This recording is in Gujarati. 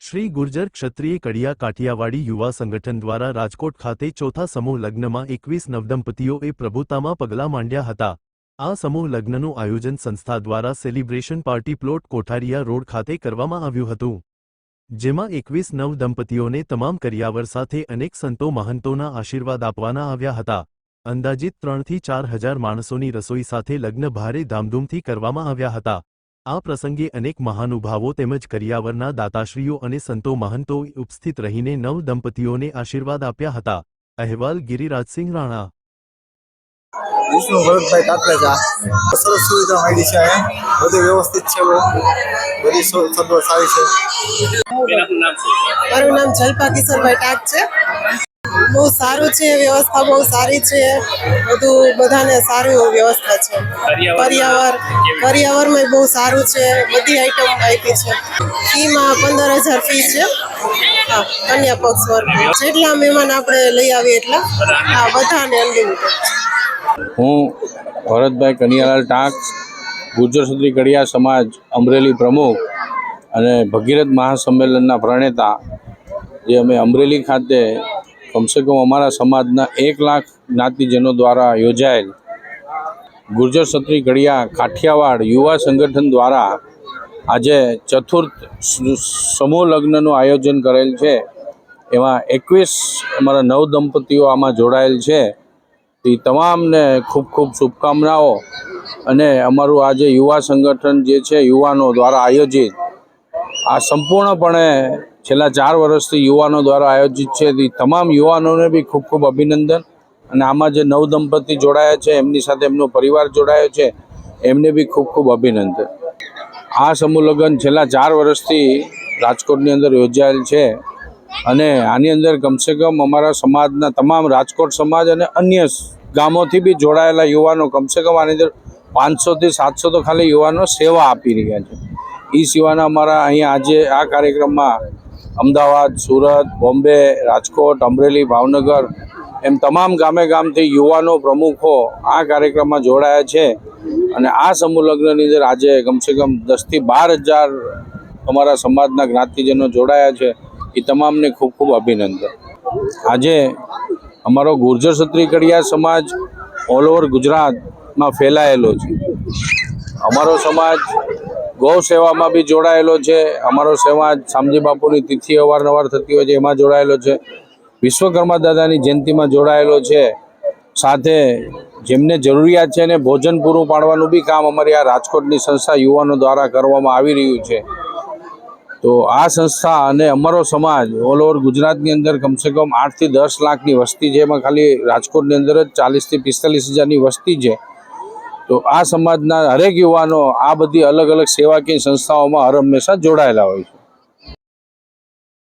શ્રી ગુર્જર ક્ષત્રિય કડિયા કાઠિયાવાડી યુવા સંગઠન દ્વારા રાજકોટ ખાતે ચોથા સમૂહ લગ્નમાં 21 નવદંપતીઓએ પ્રભુતામાં પગલાં માંડ્યા હતા। આ સમૂહ લગ્નનું આયોજન સંસ્થા દ્વારા સેલિબ્રેશન પાર્ટી પ્લોટ કોઠારિયા રોડ ખાતે કરવામાં આવ્યું હતું, જેમાં 21 નવદંપતીઓને તમામ કરિયાવર સાથે અનેક સંતો મહંતોના આશીર્વાદ આપવાના આવ્યા હતા। અંદાજિત 3 થી 4 હજાર માણસોની રસોઈ સાથે લગ્ન ભારે ધામધૂમથી કરવામાં આવ્યા હતા। આ પ્રસંગે અનેક મહાનુભાવો તેમજ કરિયાવરના દાતાશ્રીઓ અને સંતો મહંતોએ ઉપસ્થિત રહીને નવ દંપતીઓને આશીર્વાદ આપ્યા હતા। અહેવાલ ગિરિરાજસિંહ રાણા। વિષ્ણુ ભરતભાઈ કાકરેજા। સરસ સુવિધા મળી છે, બધું વ્યવસ્થિત છે, બધી સગવડ સારી છે। મારું નામ જલ્પા કિશોરભાઈ ટાક છે। બહુ સારું છે, વ્યવસ્થા બહુ સારી છે, બધું બધાને સારું વ્યવસ્થા છે। કરિયાવરમાં બહુ સારું છે, બધી આઈટમ આપી છે। ફીમાં 15,000 ફી છે। હા, કન્યા પક્ષ વર્ગ જેટલા મહેમાન આપણે લઈ આવીએ એટલા, હા, બધાને અનલિમિટેડ। હું ભરતભાઈ કનિયાલાલ ટાંક, ગુર્જર ક્ષત્રિય કડિયા સમાજ અમરેલી પ્રમુખ અને ભગીરથ મહાસંમેલનના પ્રણેતા, જે અમે અમરેલી ખાતે કમસે કમ અમારા સમાજના 1 લાખ જ્ઞાતિજનો દ્વારા યોજાયેલ ગુર્જર ક્ષત્રિય કડિયા કાઠિયાવાડ યુવા સંગઠન દ્વારા આજે ચતુર્થ સમૂહ લગ્નનું આયોજન કરેલ છે। એમાં 21 અમારા નવ દંપતીઓ આમાં જોડાયેલ છે। એ તમામને ખૂબ ખૂબ શુભકામનાઓ। અને અમારું આજે યુવા સંગઠન જે છે, યુવાનો દ્વારા આયોજિત આ સંપૂર્ણપણે છેલ્લા 4 વર્ષથી યુવાનો દ્વારા આયોજિત છે। તે તમામ યુવાનોને બી ખૂબ ખૂબ અભિનંદન। અને આમાં જે નવ દંપતી જોડાયા છે, એમની સાથે એમનો પરિવાર જોડાયો છે, એમને બી ખૂબ ખૂબ અભિનંદન। આ સમૂહ લગ્ન છેલ્લા 4 વર્ષથી રાજકોટની અંદર યોજાયેલ છે અને આની અંદર કમસે કમ અમારા સમાજના તમામ રાજકોટ સમાજ અને અન્ય ગામોથી બી જોડાયેલા યુવાનો કમસે કમ આની અંદર 500 થી 700 તો ખાલી યુવાનો સેવા આપી રહ્યા છે। એ સિવાયના અમારા અહીંયા આજે આ કાર્યક્રમમાં અમદાવાદ, સુરત, બોમ્બે, રાજકોટ, અમરેલી, ભાવનગર એમ તમામ ગામે ગામથી યુવાનો પ્રમુખો આ કાર્યક્રમમાં જોડાયા છે। અને આ સમૂહ લગ્નની અંદર આજે કમસે કમ 10 થી 12 હજાર અમારા સમાજના જ્ઞાતિજનો જોડાયા છે। એ તમામને ખૂબ ખૂબ અભિનંદન। આજે અમારો ગુર્જર ક્ષત્રિય કડિયા સમાજ ઓલ ઓવર ગુજરાતમાં ફેલાયેલો છે। અમારો સમાજ ગૌ સેવામાં બી જોડાયેલો છે। અમારો સમાજ શામજી બાપુની તિથિ અવારનવાર થતી હોય છે, એમાં જોડાયેલો છે। વિશ્વકર્મા દાદાની જયંતિમાં જોડાયેલો છે। સાથે જેમને જરૂરિયાત છે એને ભોજન પૂરું પાડવાનું બી કામ અમારી આ રાજકોટની સંસ્થા યુવાનો દ્વારા કરવામાં આવી રહ્યું છે। તો આ સંસ્થા અને અમારો સમાજ ઓલ ઓવર ગુજરાતની અંદર કમસે કમ 8 થી 10 લાખની વસ્તી છે, એમાં ખાલી રાજકોટની અંદર જ 40 થી 45 હજારની વસ્તી છે। તો આ સમાજના હરેક યુવાનો આ બધી અલગ અલગ સેવાકીય સંસ્થાઓમાં હર હંમેશા જોડાયેલા હોય છે।